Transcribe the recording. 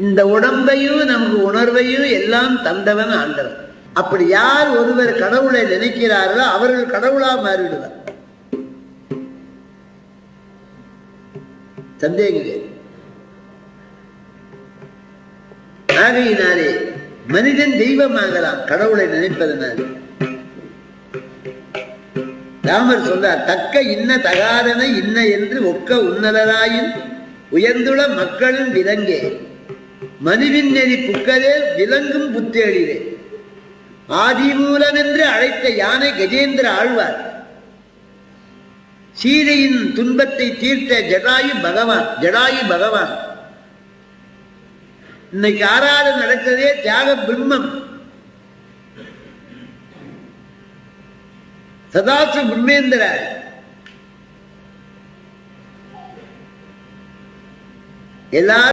இந்த உடம்பையும் நமக்கு உணர்வையும் எல்லாம் தந்தவன் ஆண்டவன். அப்படி யார் ஒருவர் கடவுளை நினைக்கிறார்களோ அவர்கள் கடவுளா மாறிவிடுவார். சந்தேகம். ஆகையினாலே மனிதன் தெய்வமாகலாம் கடவுளை நினைப்பதனாலே. ராமர் சொல்றார், தக்க இன்ன தகாதன இன்ன என்று ஒக்க உன்னலராயின் உயர்ந்துள்ள மக்களின் விலங்கே மனுவின் நெறி புக்கதே விலங்கும் புத்தேளிலே ஆதிமூலம் என்று அழைத்த யானை கஜேந்திர ஆழ்வார் சீதையின் துன்பத்தை தீர்த்த ஜடாயு பகவான். இன்னைக்கு ஆராதனை நடக்கிறதே தியாக பிரம்மம் சதாசு பிரம்மேந்திர. எல்லாரும்